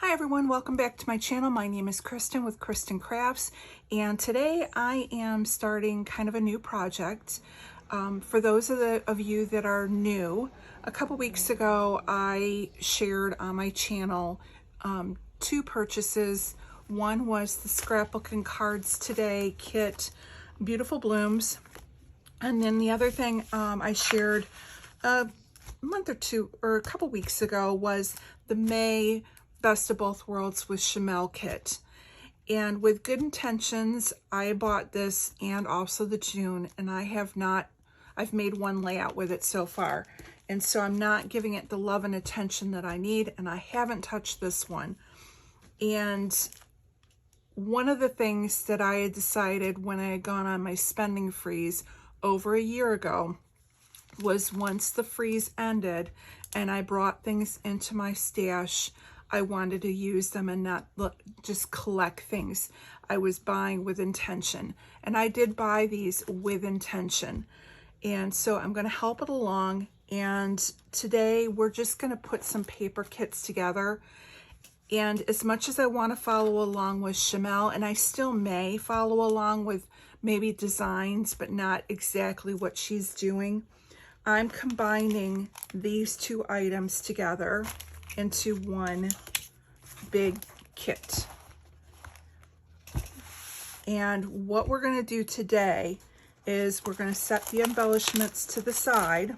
Hi everyone, welcome back to my channel. My name is Kristen with Kristen Crafts, and today I am starting kind of a new project. For those of you that are new, a couple weeks ago I shared on my channel two purchases. One was the Scrapbook and Cards Today kit, Beautiful Blooms, and then the other thing I shared a month or two or a couple weeks ago was the May Best of Both Worlds with Chamel kit. And with good intentions, I bought this and also the June, and I've made one layout with it so far. And so I'm not giving it the love and attention that I need, and I haven't touched this one. And one of the things that I had decided when I had gone on my spending freeze over a year ago was once the freeze ended and I brought things into my stash, I wanted to use them and not just collect things. I was buying with intention, and I did buy these with intention. And so I'm going to help it along, and today we're just going to put some paper kits together. And as much as I want to follow along with Chamel, and I still may follow along with maybe designs, but not exactly what she's doing, I'm combining these two items together into one big kit. And what we're going to do today is we're going to set the embellishments to the side,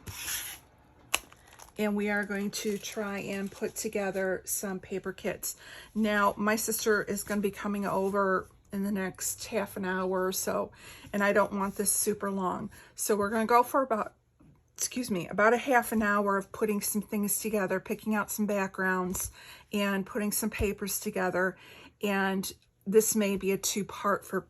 and we are going to try and put together some paper kits. Now, my sister is going to be coming over in the next half an hour or so, and I don't want this super long. So we're going to go for about a half an hour of putting some things together, picking out some backgrounds and putting some papers together. And this may be a two-part for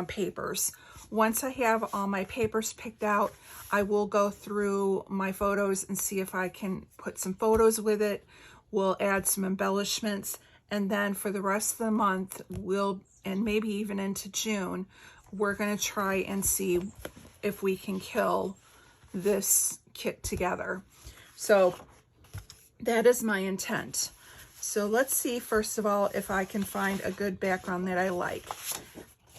papers. Once I have all my papers picked out, I will go through my photos and see if I can put some photos with it. We'll add some embellishments, and then for the rest of the month, and maybe even into June, we're going to try and see if we can kill this kit together. So that is my intent. So let's see, first of all, if I can find a good background that I like.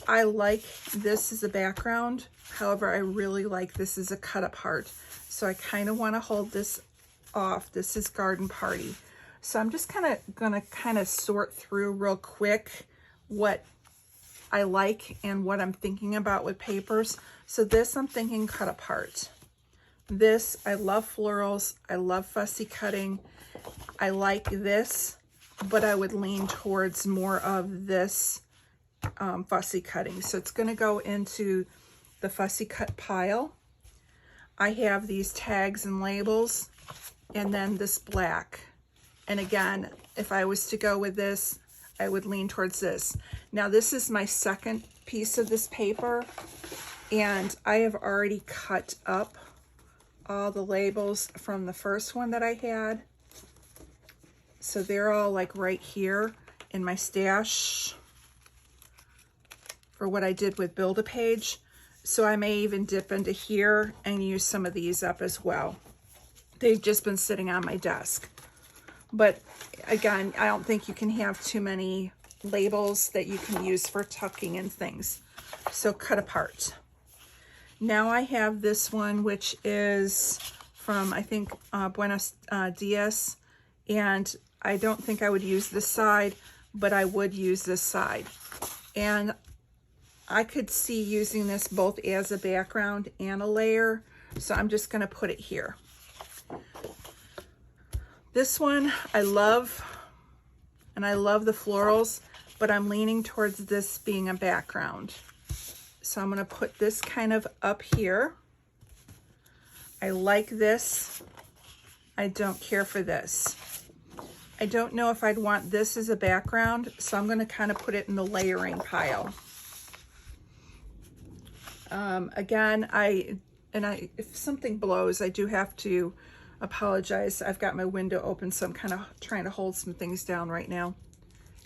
I like this as a background. However, I really like this as a cut apart. So I kind of want to hold this off. This is Garden Party. So I'm just gonna sort through real quick what I like and what I'm thinking about with papers. So this I'm thinking cut apart. This, I love florals, I love fussy cutting. I like this, but I would lean towards more of this fussy cutting. So it's going to go into the fussy cut pile. I have these tags and labels, and then this black. And again, if I was to go with this, I would lean towards this. Now this is my second piece of this paper, and I have already cut up all the labels from the first one that I had. So they're all like right here in my stash for what I did with Build-A-Page. So I may even dip into here and use some of these up as well. They've just been sitting on my desk. But again, I don't think you can have too many labels that you can use for tucking and things. So cut apart. Now I have this one, which is from, I think, Buenos Dias, and I don't think I would use this side, but I would use this side. And I could see using this both as a background and a layer, so I'm just going to put it here. This one I love, and I love the florals, but I'm leaning towards this being a background. So I'm going to put this kind of up here. I like this. I don't care for this. I don't know if I'd want this as a background, so I'm going to kind of put it in the layering pile. Again, if something blows, I do have to apologize. I've got my window open, so I'm kind of trying to hold some things down right now.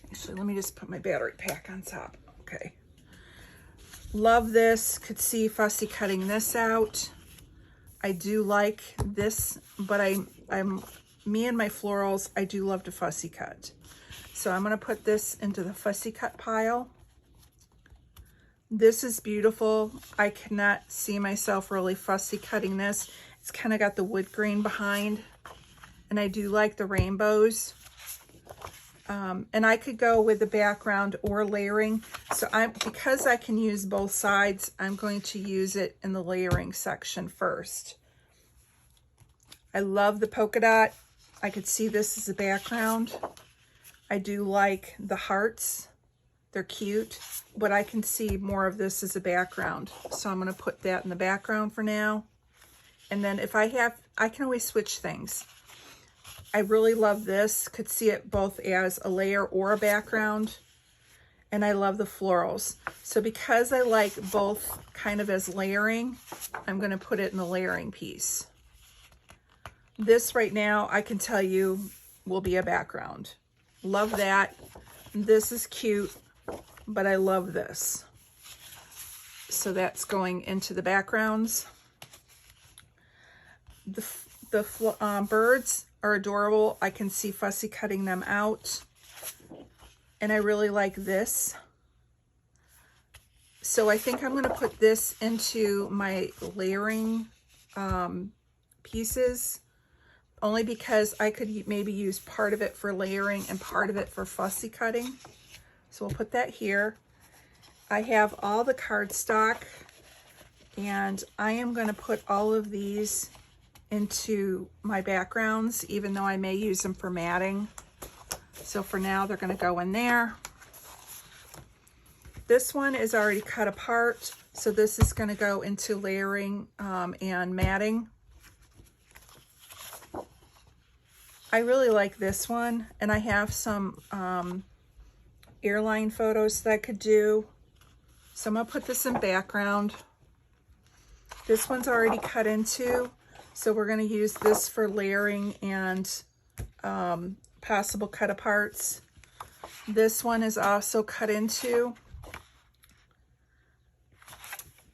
Actually, let me just put my battery pack on top. Okay. Love this. Could see fussy cutting this out. I do like this, but I'm me and my florals, I do love to fussy cut. So I'm going to put this into the fussy cut pile. This is beautiful. I cannot see myself really fussy cutting this. It's kind of got the wood grain behind, and I do like the rainbows. And I could go with the background or layering. So because I can use both sides, I'm going to use it in the layering section first. I love the polka dot. I could see this as a background. I do like the hearts. They're cute, but I can see more of this as a background. So I'm going to put that in the background for now. And then if I can always switch things. I really love this. Could see it both as a layer or a background. And I love the florals. So because I like both kind of as layering, I'm going to put it in the layering piece. This right now, I can tell you, will be a background. Love that. This is cute, but I love this. So that's going into the backgrounds. The birds are adorable. I can see fussy cutting them out. And I really like this. So I think I'm going to put this into my layering pieces, only because I could maybe use part of it for layering and part of it for fussy cutting. So we'll put that here. I have all the cardstock, and I am going to put all of these into my backgrounds, even though I may use them for matting. So for now, they're going to go in there. This one is already cut apart, so this is going to go into layering and matting. I really like this one, and I have some airline photos that I could do. So I'm going to put this in background. This one's already cut into, so we're going to use this for layering and possible cut aparts. This one is also cut into,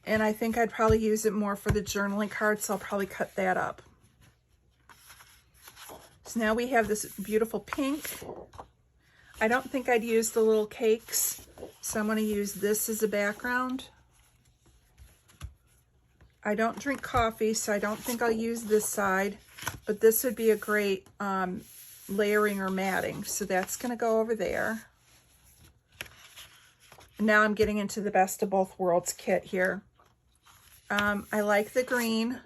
and I think I'd probably use it more for the journaling card, so I'll probably cut that up. So now we have this beautiful pink. I don't think I'd use the little cakes, so I'm going to use this as a background. I don't drink coffee, so I don't think I'll use this side, but this would be a great layering or matting. So that's going to go over there. Now I'm getting into the best of both worlds kit here. I like the green,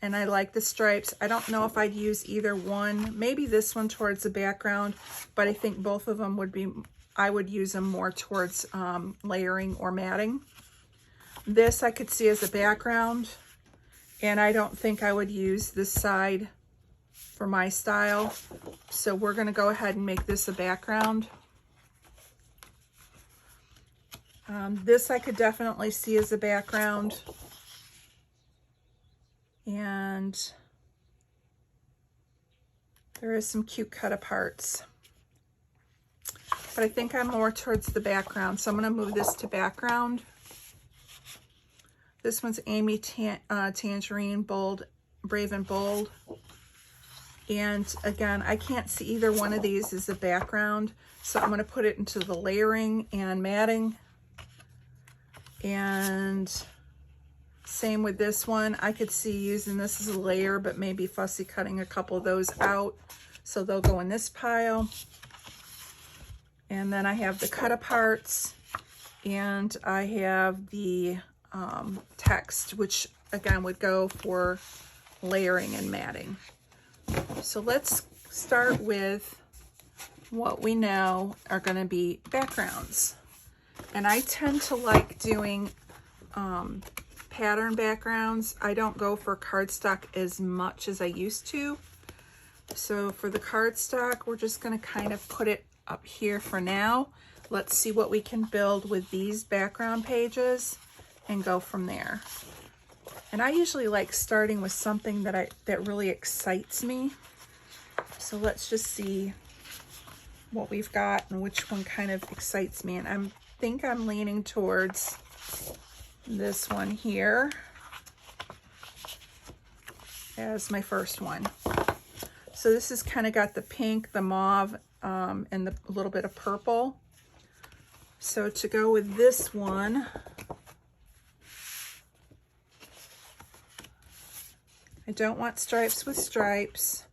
and I like the stripes. I don't know if I'd use either one. Maybe this one towards the background, but I think both of them would be, I would use them more towards layering or matting. This I could see as a background, and I don't think I would use this side for my style. So we're going to go ahead and make this a background. This I could definitely see as a background. And there is some cute cut aparts. But I think I'm more towards the background, so I'm going to move this to background. This one's Amy Tangerine Bold, Brave and Bold. And again, I can't see either one of these as a background, so I'm going to put it into the layering and matting. And same with this one. I could see using this as a layer, but maybe fussy cutting a couple of those out. So they'll go in this pile. And then I have the cut aparts, and I have the text, which again would go for layering and matting. So let's start with what we know are going to be backgrounds. And I tend to like doing pattern backgrounds. I don't go for cardstock as much as I used to. So for the cardstock, we're just going to kind of put it up here for now. Let's see what we can build with these background pages and go from there. And I usually like starting with something that really excites me. So let's just see what we've got and which one kind of excites me. And I think I'm leaning towards this one here as my first one. So this has kind of got the pink, the mauve, and a little bit of purple. So to go with this one, I don't want stripes with stripes,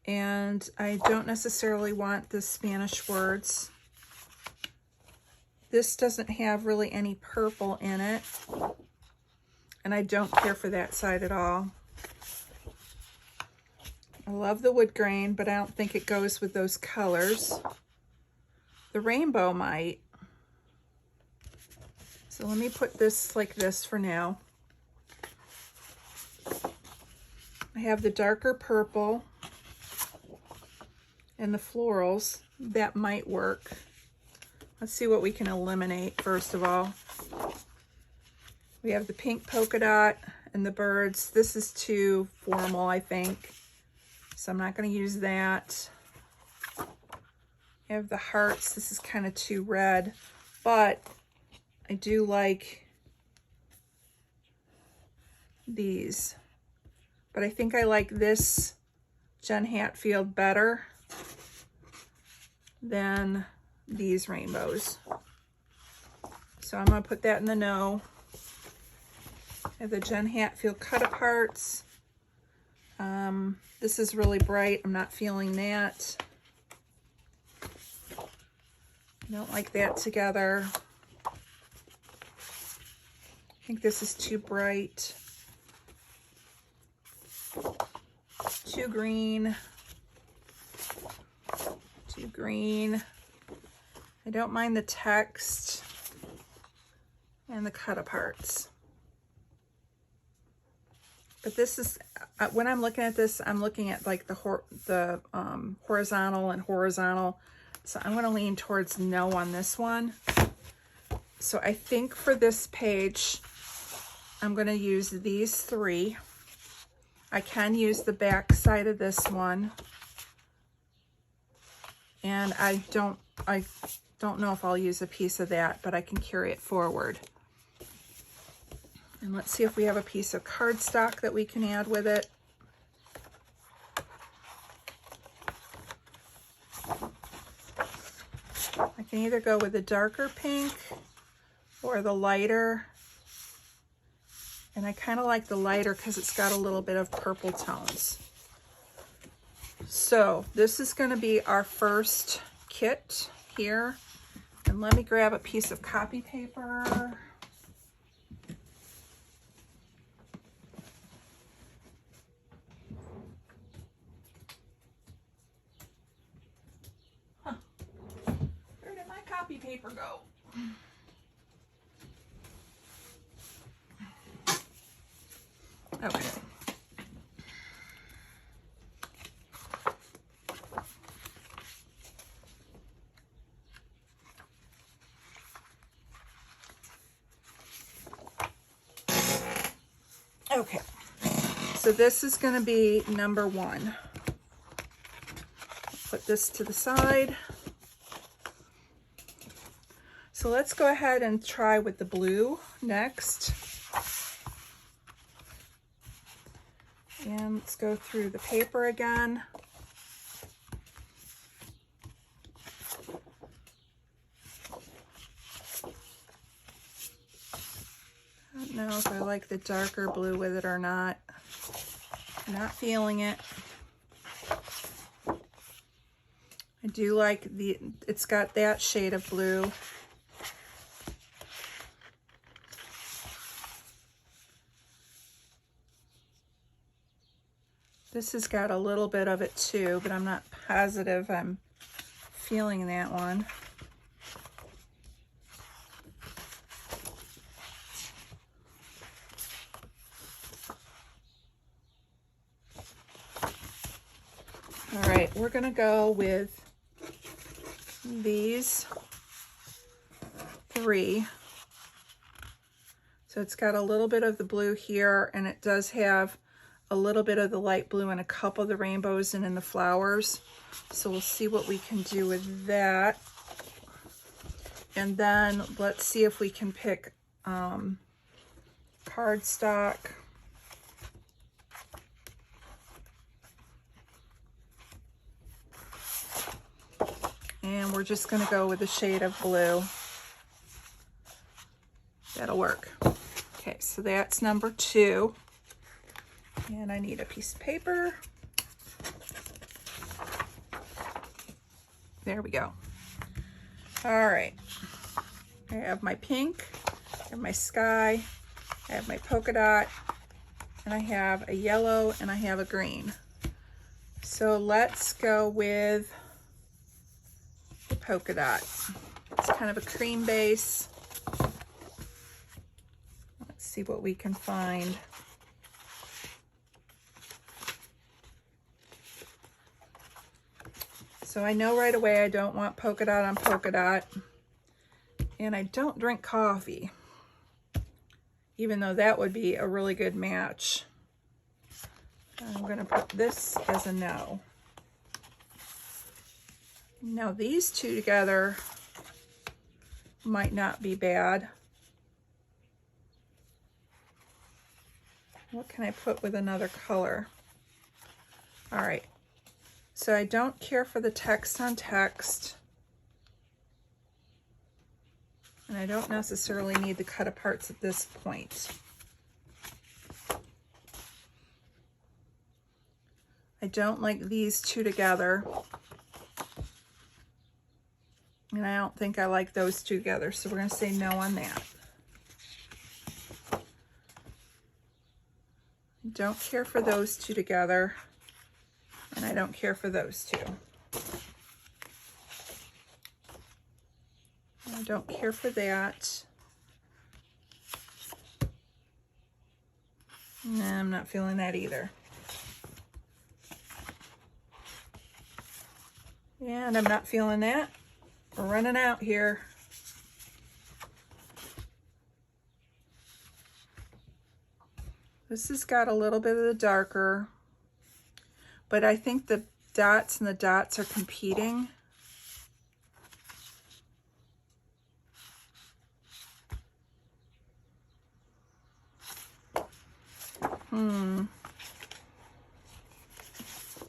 and I don't necessarily want the Spanish words. This doesn't have really any purple in it, and I don't care for that side at all. I love the wood grain, but I don't think it goes with those colors. The rainbow might. So let me put this like this for now. I have the darker purple and the florals. That might work. Let's see what we can eliminate first of all. We have the pink polka dot and the birds. This is too formal, I think, so I'm not going to use that. I have the hearts. This is kind of too red, but I do like these. But I think I like this Jen Hatfield better than these rainbows. So I'm going to put that in the no. I have the Jen Hatfield cut aparts. This is really bright. I'm not feeling that. I don't like that together. I think this is too bright. Too green. Too green. I don't mind the text and the cut aparts. But this is, when I'm looking at this, I'm looking at like the horizontal and horizontal. So I'm going to lean towards no on this one. So I think for this page, I'm going to use these three. I can use the back side of this one. And I don't know if I'll use a piece of that, but I can carry it forward. And let's see if we have a piece of cardstock that we can add with it. I can either go with the darker pink or the lighter. And I kind of like the lighter because it's got a little bit of purple tones. So this is going to be our first kit here. And let me grab a piece of copy paper. Where did my copy paper go? Okay. Okay, so this is going to be number one. Put this to the side. So let's go ahead and try with the blue next. And let's go through the paper again. I don't know if I like the darker blue with it or not. I'm not feeling it. I do like it's got that shade of blue. This has got a little bit of it too, but I'm not positive I'm feeling that one. All right, we're gonna go with these three. So it's got a little bit of the blue here, and it does have a little bit of the light blue and a couple of the rainbows and in the flowers. So we'll see what we can do with that. And then let's see if we can pick cardstock. And we're just going to go with a shade of blue. That'll work. Okay, so that's number 2. And I need a piece of paper. There we go. All right. I have my pink, I have my sky, I have my polka dot, and I have a yellow, and I have a green. So let's go with the polka dot. It's kind of a cream base. Let's see what we can find. So I know right away I don't want polka dot on polka dot. And I don't drink coffee, even though that would be a really good match. I'm going to put this as a no. Now these two together might not be bad. What can I put with another color? All right. So I don't care for the text on text. And I don't necessarily need the cut aparts at this point. I don't like these two together. And I don't think I like those two together, so we're going to say no on that. Don't care for those two together. And I don't care for those two. I don't care for that. Nah, I'm not feeling that either. And I'm not feeling that. We're running out here. This has got a little bit of the darker, but I think the dots and the dots are competing.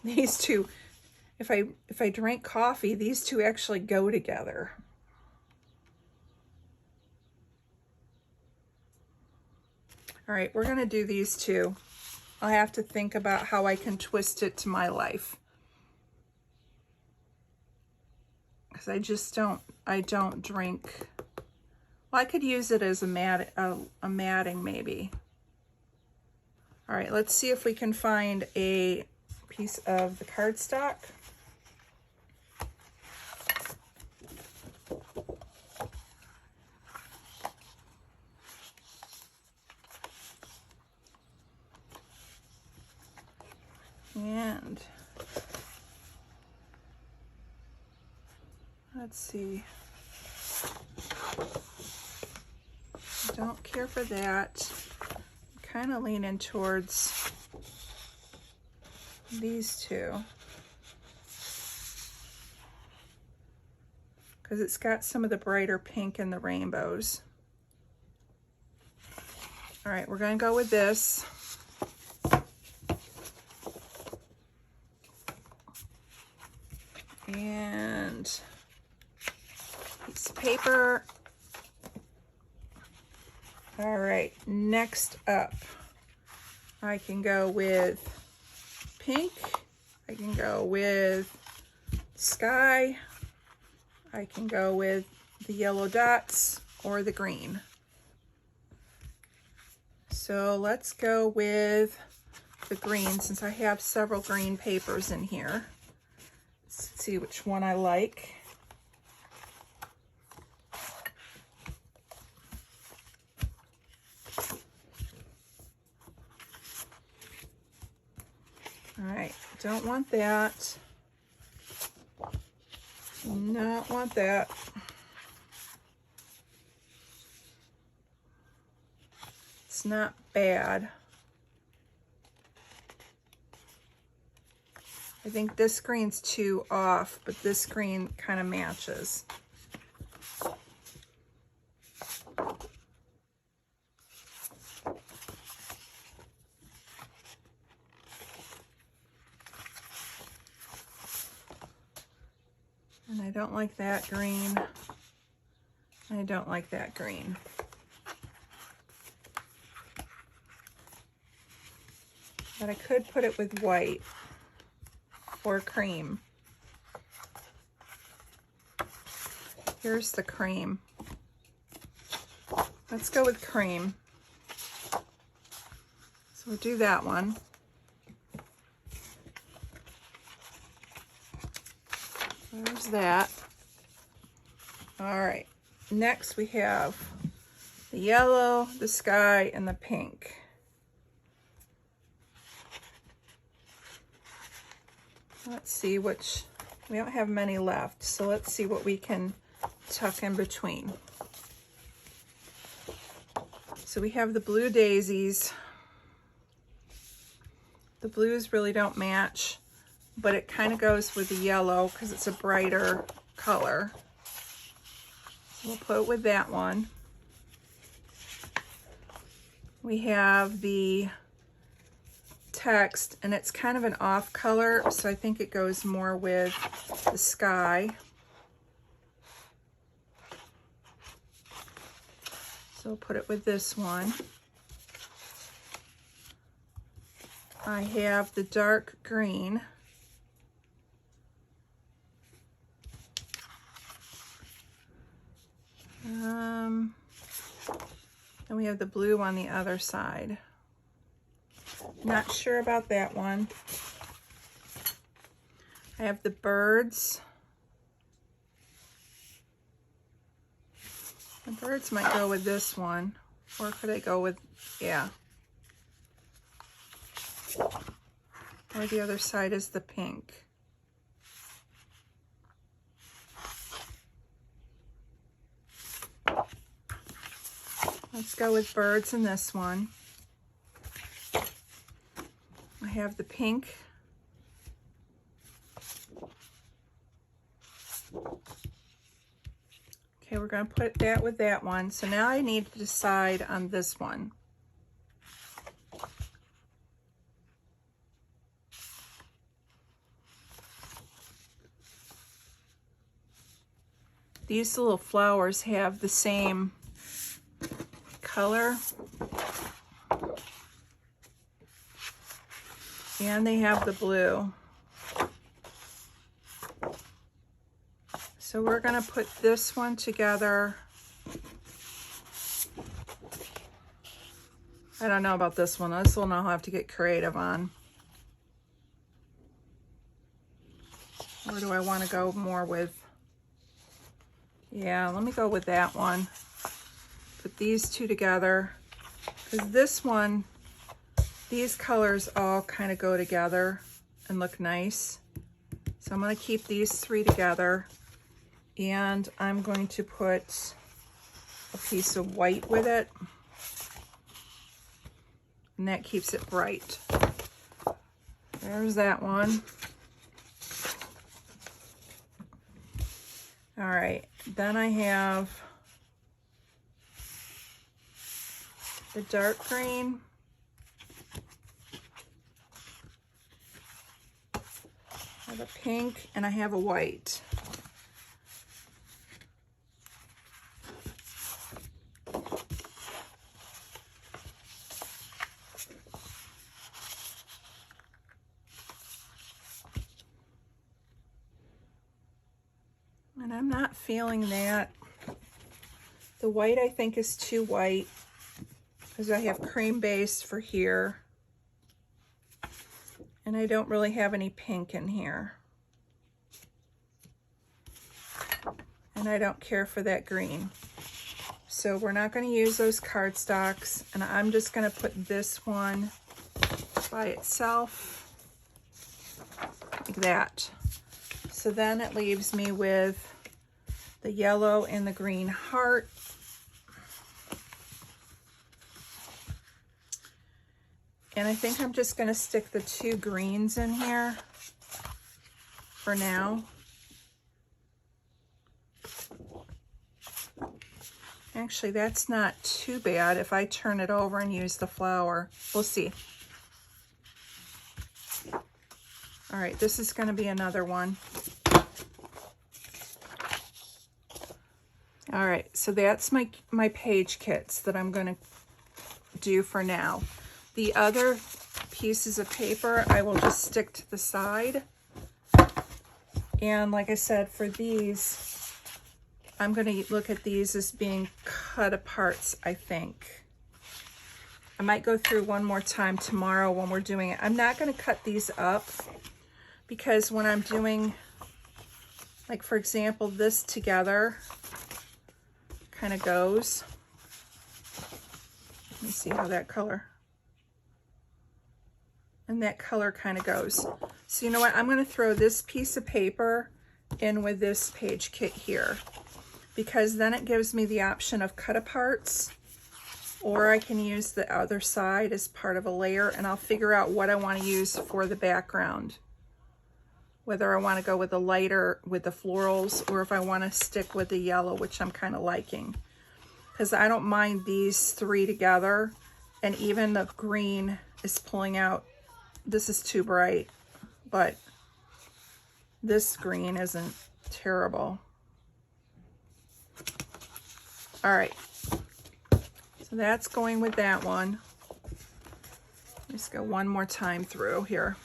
These two, if I drink coffee, these two actually go together. All right, we're gonna do these two. I'll have to think about how I can twist it to my life. Because I don't drink. Well, I could use it as a matting maybe. All right, let's see if we can find a piece of the cardstock. And let's see. Don't care for that. Kind of leaning towards these two because it's got some of the brighter pink in the rainbows. All right, we're going to go with this. And piece of paper. All right, next up, I can go with pink. I can go with sky. I can go with the yellow dots or the green. So let's go with the green since I have several green papers in here. Let's see which one I like. All right, don't want that. Not want that. It's not bad. I think this green's too off, but this green kind of matches. And I don't like that green. I don't like that green. But I could put it with white or cream. Here's the cream. Let's go with cream. So we'll do that one. There's that. All right. Next we have the yellow, the sky, and the pink. Let's see which, we don't have many left, so let's see what we can tuck in between. So we have the blue daisies. The blues really don't match, but it kind of goes with the yellow because it's a brighter color. So we'll put it with that one. We have the text, and it's kind of an off color, so I think it goes more with the sky. So we'll put it with this one. I have the dark green. And we have the blue on the other side. Not sure about that one. I have the birds. The birds might go with this one, or could I go with, yeah. Or the other side is the pink. Let's go with birds in this one. I have the pink. Okay, we're going to put that with that one. So now I need to decide on this one. These little flowers have the same color. And they have the blue. So we're going to put this one together. I don't know about this one. This one I'll have to get creative on. Or do I want to go more with? Yeah, let me go with that one. Put these two together. Because this one, these colors all kind of go together and look nice. So I'm going to keep these three together. And I'm going to put a piece of white with it. And that keeps it bright. There's that one. All right, then I have the dark green. I have a pink and I have a white. And I'm not feeling that. The white I think is too white because I have cream base for here. And I don't really have any pink in here. And I don't care for that green. So we're not going to use those cardstocks. And I'm just going to put this one by itself. Like that. So then it leaves me with the yellow and the green heart. And I think I'm just going to stick the two greens in here for now. Actually, that's not too bad if I turn it over and use the flower. We'll see. All right, this is going to be another one. All right, so that's my page kits that I'm going to do for now. The other pieces of paper I will just stick to the side. And like I said, for these, I'm going to look at these as being cut aparts, I think. I might go through one more time tomorrow when we're doing it. I'm not going to cut these up because when I'm doing, like for example, this together kind of goes. Let me see how that color. And that color kind of goes. So you know what? I'm going to throw this piece of paper in with this page kit here, because then it gives me the option of cut aparts, or I can use the other side as part of a layer, and I'll figure out what I want to use for the background. Whether I want to go with the lighter, with the florals, or if I want to stick with the yellow, which I'm kind of liking. Because I don't mind these three together, and even the green is pulling out. This is too bright, but this green isn't terrible. All right, so that's going with that one. Let's go one more time through here.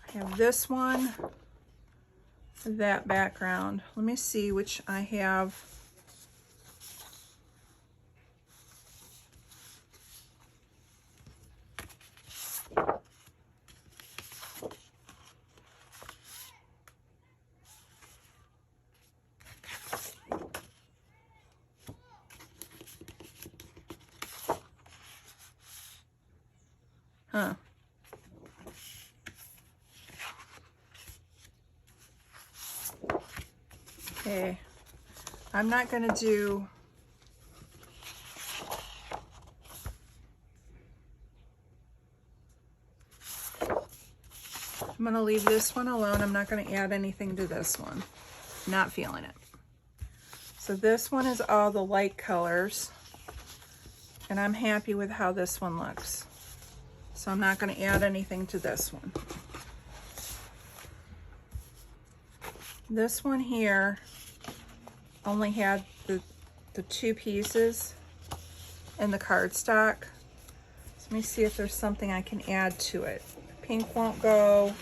I have this one, that background. Let me see which I have. Huh. Okay, I'm not going to do, I'm going to leave this one alone. I'm not going to add anything to this one. Not feeling it. So this one is all the light colors, and I'm happy with how this one looks. So I'm not going to add anything to this one. This one here only had the two pieces in the cardstock. So let me see if there's something I can add to it. Pink won't go.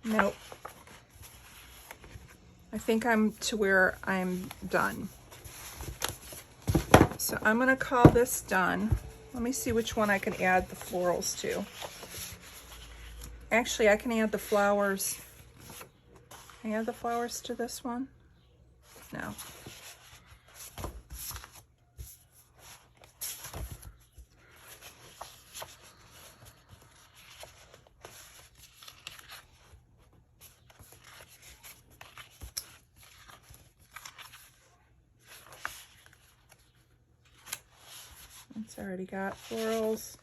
Nope. I think I'm to where I'm done. So I'm going to call this done. Let me see which one I can add the florals to. Actually, I can add the flowers. Can I add the flowers to this one? No. It's already got florals.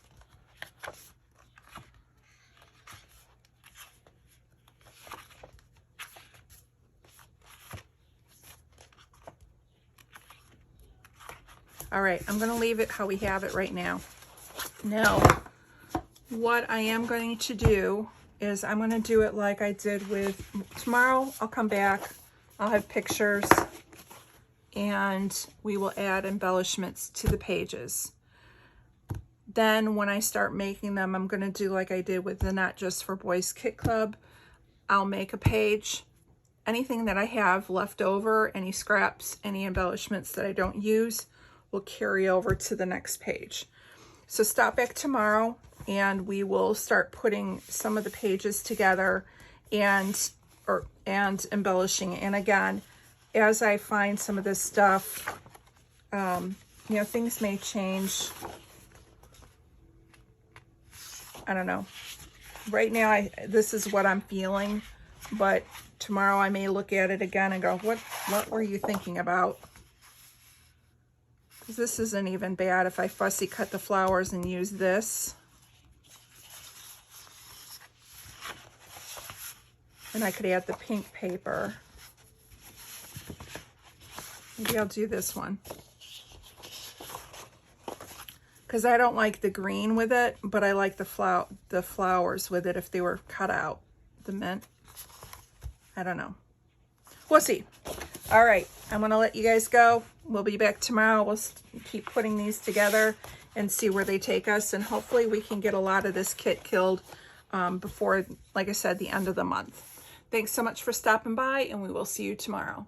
All right, I'm going to leave it how we have it right now. Now, what I am going to do is I'm going to do it like I did with, tomorrow I'll come back, I'll have pictures, and we will add embellishments to the pages. Then when I start making them, I'm going to do like I did with the Not Just for Boys Kit Club. I'll make a page. Anything that I have left over, any scraps, any embellishments that I don't use, will carry over to the next page. So stop back tomorrow and we will start putting some of the pages together and embellishing. And again, as I find some of this stuff, you know, things may change. I don't know. Right now, this is what I'm feeling, but tomorrow I may look at it again and go, what were you thinking about? Because this isn't even bad if I fussy cut the flowers and use this. And I could add the pink paper. Maybe I'll do this one. because I don't like the green with it, but I like the flowers with it if they were cut out. The mint. I don't know. We'll see. All right, I'm going to let you guys go. We'll be back tomorrow. We'll keep putting these together and see where they take us. And hopefully we can get a lot of this kit killed before, like I said, the end of the month. Thanks so much for stopping by, and we will see you tomorrow.